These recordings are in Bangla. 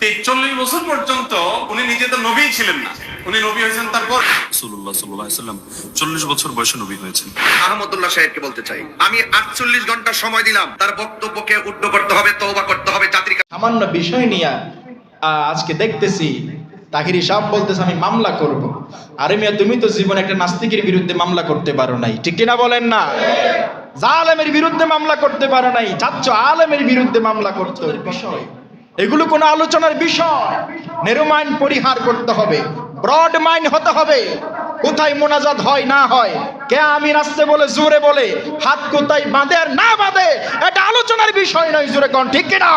43 বছর পর্যন্ত উনি নিজে তো নবী ছিলেন না, উনি নবী হয়েছেন তারপর। রাসূলুল্লাহ সাল্লাল্লাহু আলাইহি সাল্লাম 40 বছর বয়সে নবী হয়েছেন। আহমদুল্লাহ সাহেবকে বলতে চাই, আমি 48 ঘন্টা সময় দিলাম, তার বক্তব্যকে উদ্ধৃত করতে হবে, তওবা করতে হবে, জাতির সামান্য বিষয় নিয়ে আজকে দেখতেছি তাহিরি সাহেব বলতেছে আমি মামলা করব। আরে মিয়া, তুমি তো জীবনে একটা নাস্তিকের বিরুদ্ধে মামলা করতে পারো নাই, ঠিক কিনা বলেন না? জালেমের বিরুদ্ধে মামলা করতে পারো নাই, চাচ্ছ আলেমের বিরুদ্ধে মামলা করতে বিষয়। এগুলো কোনো আলোচনার বিষয়। নেরো মাইন্ড পরিহার করতে হবে, ব্রড মাইন্ড হতে হবে। কোথায় মোনাজাত হয় না হয়, কে আমি আসতে বলে জোরে বলে, হাত কোথায় বাঁধে আর না বাঁধে, এটা আলোচনার বিষয় নয়। জোরে কোন ঠিক কিনা?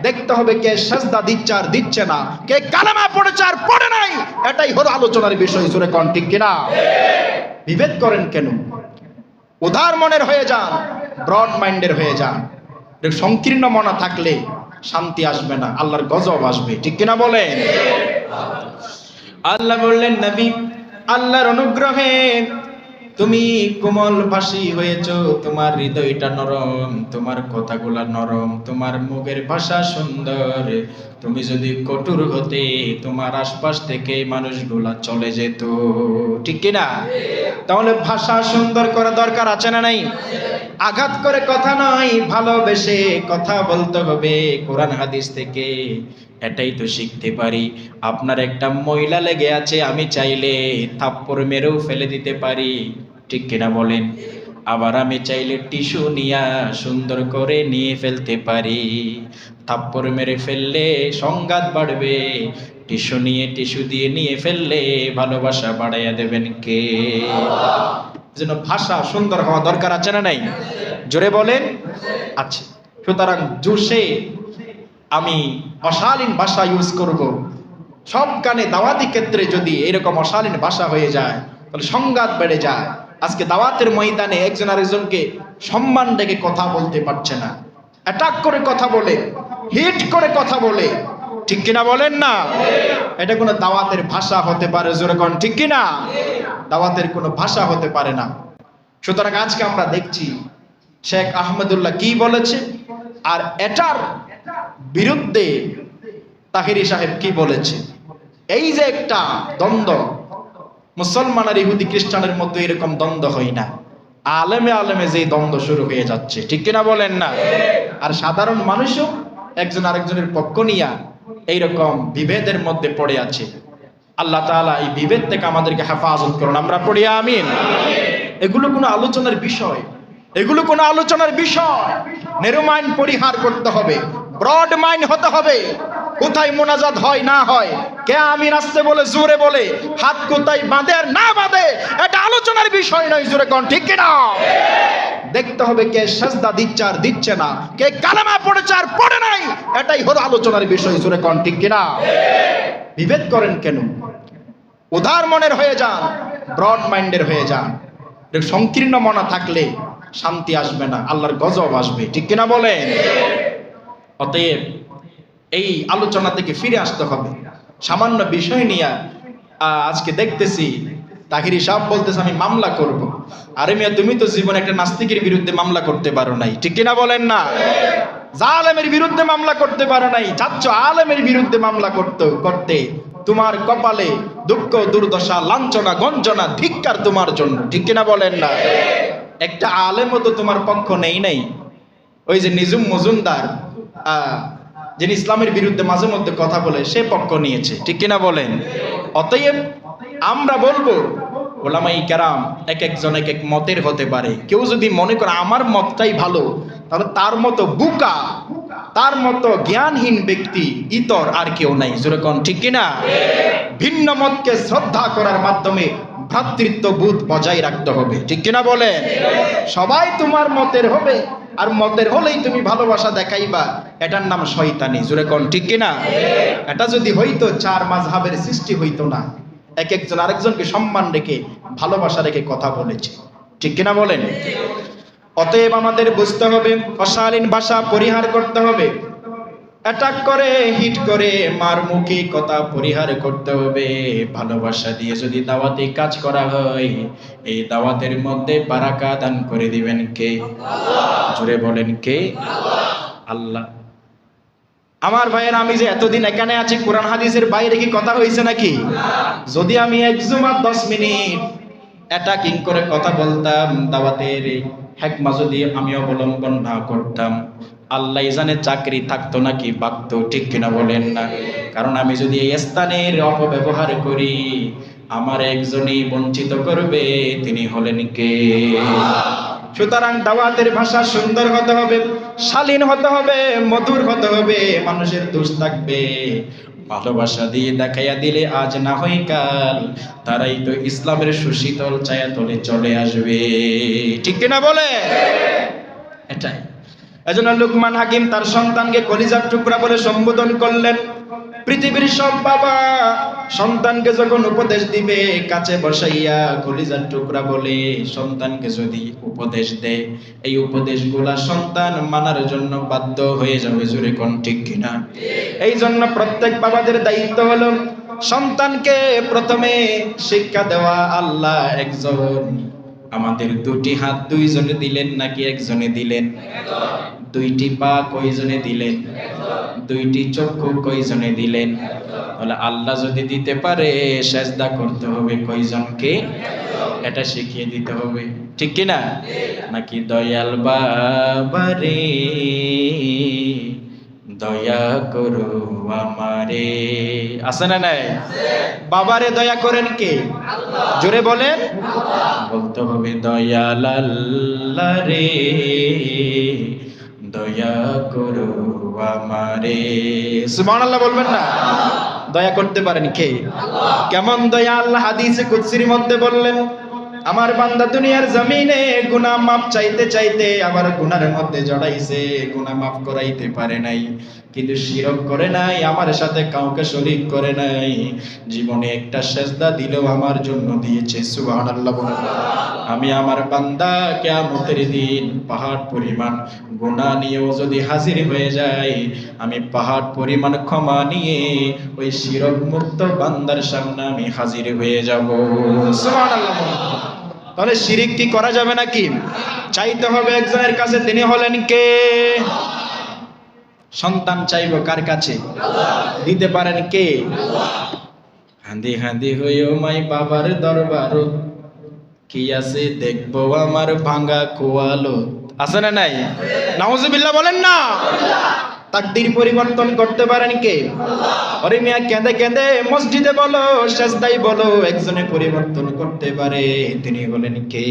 দেখতে হবে কে সাজদা দিচ্ছে আর দিচ্ছে না, কে কালেমা পড়েছে আর পড়ে নাই, এটাই হলো আলোচনার বিষয়। জোরে কোন ঠিক কিনা? বিভেদ করেন কেন? উদার মনের হয়ে যান, ব্রড মাইন্ডের হয়ে যান। সংকীর্ণ মনা থাকলে শান্তি আসবে না, আল্লাহর গজব আসবে, ঠিক কিনা বলেন? আল্লাহ বললেন, নবী আল্লাহর অনুগ্রহে তুমি কোমল ভাষী হয়েছো, তোমার হৃদয়টা নরম, তোমার কথাগুলা নরম, তোমার মুখের ভাষা সুন্দর। তুমি যদি কঠোর হতে, তোমার আশপাশ থেকে মানুষগুলা চলে যেত, ঠিক কিনা? তাহলে ভাষা সুন্দর করা দরকার আছে না নাই? আঘাত করে কথা নয়, ভালোবেসে কথা বলতে হবে কোরআন হাদিস থেকে। এটাই তো শিখতে পারি। আপনার একটা মহিলা লেগে আছে, আমি চাইলে থাপ্পড় মেরেও ফেলে দিতে পারি, ঠিক কিনা বলেন? আবার আমি চাইলে টিস্যু নিয়ে সুন্দর করে নিয়ে ফেলতে পারি। থাপ্পড় মেরে ফেললে সংঘাত বাড়বে, টিস্যু দিয়ে নিয়ে ফেললে ভালোবাসা বাড়াইয়া দেবেন কে? যেন ভাষা সুন্দর হওয়া দরকার আছে না নাই? জোরে বলেন। আচ্ছা, সুতরাং জোশে আমি অশালীন ভাষা ইউজ করব। সব কানে দাওয়াতি ক্ষেত্রে যদি এরকম অশালীন ভাষা হয়ে যায়, তাহলে সংঘাত বেড়ে যায়। আজকে দাওয়াতের ময়দানে একজন আরেকজনকে সম্মান রেখে কথা বলতে পারছে না, অ্যাটাক করে কথা বলে, হিট করে কথা বলে, ঠিক কিনা বলেন না? এটা কোনো দাওয়াতের ভাষা হতে পারে? জোরে কোন ঠিক কিনা? দাওয়াতের কোনো ভাষা হতে পারে না। সুতরাং আজকে আমরা দেখছি শেখ আহমদুল্লাহ কি বলেছে, আর এটার বিরুদ্ধে তাহিরি সাহেব কি বলেছে। এই যে একটা দ্বন্দ্ব, মুসলমান আর ইহুদি খ্রিস্টানের মধ্যে এরকম দ্বন্দ্ব হয় না, আলেমে আলেমে যে দ্বন্দ্ব শুরু হয়ে যাচ্ছে, ঠিক কিনা বলেন না? আর সাধারণ মানুষও একজন আরেকজনের পক্ষ নিয়ে এইরকম বিভেদের মধ্যে পড়ে আছে। আল্লাহ তাআলা এই বিভেদ থেকে আমাদেরকে হেফাজত করুন, আমরা পড়ি আমিন। এগুলো কোনো আলোচনার বিষয়, এগুলো কোনো আলোচনার বিষয়। নেরো মাইন্ড পরিহার করতে হবে, ব্রড মাইন্ড হতে হবে। কোথায় মোনাজাত হয় না হয়, কে আমি আসতে বলে জোরে বলে, হাত কোথায় বাঁধে আর না বাঁধে, এটা আলোচনার বিষয় নয়। জোরে কোন ঠিক কিনা? দেখতে হবে কে সাজদা দিচ্ছে আর দিচ্ছে না, কে কালেমা পড়েছে আর পড়ে নাই, এটাই হলো আলোচনার বিষয়। জোরে কোন ঠিক কিনা? বিভেদ করেন কেন? উদার মনের হয়ে যান, ব্রড মাইন্ডের হয়ে যান। সংকীর্ণ মনা থাকলে শান্তি আসবে না, আল্লাহর গজব আসবে, ঠিক কিনা বলেন? অতএব এই আলোচনা থেকে ফিরে আসতে হবে। সামান্য বিষয় নিয়ে আজকে দেখতেছি তাহিরি সাহেব বলতেছে আমি মামলা করব। আরে মিয়া, তুমি তো জীবনে একটা নাস্তিকের বিরুদ্ধে মামলা করতে পারো নাই, ঠিক কিনা বলেন না? জালেমের বিরুদ্ধে মামলা করতে পারো নাই, চাচ্ছ আলেমের বিরুদ্ধে মামলা করতে। তোমার কপালে দুঃখ, দুর্দশা, লাঞ্ছনা, গঞ্জনা, ধিক্কার তোমার জন্য, ঠিক কিনা বলেন না? একটা আলেমও তো তোমার পক্ষ নেই নাই। ওই যে নিজুম মজুমদার, যিনি ইসলামের বিরুদ্ধে মাঝে মধ্যে কথা বলে, সে পক্ষ নিয়েছে, ঠিক কিনা বলেন? অতএব আমরা বলবো, ওলামাই কেরাম এক একজন এক এক মতের হতে পারে। কেউ যদি মনে করে আমার মতটাই ভালো, তাহলে তার মতো বুকা, তার মতো জ্ঞানহীন ব্যক্তি ইতর আর কেউ নাই। যেরকম ঠিক কিনা? ভিন্ন মতকে শ্রদ্ধা করার মাধ্যমে ভ্রাতৃত্ববোধ বজায় রাখতে হবে, ঠিক কিনা বলেন? সবাই তোমার মতের হবে, আর মতের হলেই তুমি ভালোবাসা দেখাইবা, এটার নাম শয়তানি। জোরে কোন ঠিক কিনা? এটা যদি হইতো, চার মাযহাবের সৃষ্টি হইতো না। এক একজন আরেকজনকে সম্মান রেখে, ভালোবাসা রেখে কথা বলেছে, ঠিক কিনা বলেন? অতএব আমাদের বুঝতে হবে, অশালীন ভাষা পরিহার করতে হবে। অ্যাটাক করে, হিট করে, মারমুখী কথা পরিহার করতে হবে। ভালোবাসা দিয়ে যদি দাওয়াতি কাজ করা হয়, এই দাওয়াতের মধ্যে বারাকা দান করে দিবেন কে? জোরে বলেন কে? আল্লাহ। আমার ভাইয়ের, আমি যে এতদিন এখানে আছি, কোরআন হাদিসের বাইরে কি কথা হয়েছে নাকি? যদি আমি এক জুমা 10 মিনিট অ্যাটাকিং করে কথা বলতাম, দাওয়াতের হেকমা যদি আমি অবলম্বন না করতাম, আল্লাহ জানে চাকরি থাকতো নাকি বাকতো, ঠিক কিনা বলেন না? কারণ আমি যদি এই স্থানের অপব্যবহার করি, আমার একজনই বঞ্চিত করবে, তিনি হলেন কে? সুতরাং দাওয়াতের ভাষা সুন্দর হতে হবে, শালীন হতে হবে, মধুর হতে হবে, মানুষের দোষ থাকবে, ভালোবাসা দিয়ে দেখাইয়া দিলে আজ না হয় কাল তারাই তো ইসলামের সুশীতল ছায়াতলে চলে আসবে, ঠিক কিনা বলে? এটাই এজন্য লুকমান হাকিম তার সন্তানকে কলিজার টুকরা বলে সম্বোধন করলেন। পৃথিবীর সব বাবা সন্তানকে যখন উপদেশ দিবে, কাছে বসাইয়া কলিজার টুকরা বলে সন্তানকে যদি উপদেশ দেয়, এই উপদেশগুলা সন্তান মানার জন্য বাধ্য হয়ে যাবে, জোরে কোন ঠিক কিনা? এই জন্য প্রত্যেক বাবাদের দায়িত্ব হলো সন্তানকে প্রথমে শিক্ষা দেওয়া। আল্লাহ একজন, আমাদের দুটি হাত দুইজনে দিলেন নাকি একজনে দিলেন? দুইটি পা কয়জনে দিলেন? দুইটি চক্ষু কয়জনে দিলেন? তাহলে আল্লাহ যদি দিতে পারে, সেজদা করতে হবে কয়জনকে? এটা শিখিয়ে দিতে হবে, ঠিক কিনা? নাকি দয়াল বাবা রে দয়া করো আমারে, আছে না নাই? বাবারে দয়া করেন কে? জোরে বলেন। বলতে হবে দয়াল আল্লাহ রে দয়া করো আমারে, সুবহানাল্লাহ বলবেন না? দয়া করতে পারেন কে? কেমন দয়া? আল্লাহ হাদিসে কুদসির মধ্যে বললেন, আমার বান্দা দুনিয়ার জমিনে গুনাহ মাফ চাইতে চাইতে আবার গুনার মধ্যে জড়াইছে, গুনাহ মাফ করাইতে পারে নাই, কিন্তু শিরক করে নাই, আমার সাথে কাউকে শরীক করে নাই, জীবনে একটা সেজদা দিলেও আমার জন্য দিয়েছে, সুবহানাল্লাহ বলেন। আমি আমার বান্দা কিয়ামতের দিন পাহাড় পরিমাণ গুনাহ নিয়েও যদি হাজির হয়ে যায়, আমি পাহাড় পরিমাণ ক্ষমা নিয়ে ওই শিরক মুক্ত বান্দার সামনে আমি হাজির হয়ে যাব, সুবহানাল্লাহ। তাহলে শিরিক কি করা যাবে নাকি? চাইতে হবে একজনের কাছে, তিনি হলেন কে? সন্তান চাইব কার কাছে? দিতে পারেন কে? হাঁদি হাঁদি হইও মাই বাবার দরবার, কি আছে দেখবো আমার ভাঙা কোয়ালো, আছে না নাই? নাউজুবিল্লাহ বলেন না? তাকদীর পরিবর্তন করতে পারেন কে? আরে মিয়া, কেঁদে কেঁদে মসজিদে বলো, সেজদায় বলো, একজনে পরিবর্তন করতে পারে, তিনি হলেন কে?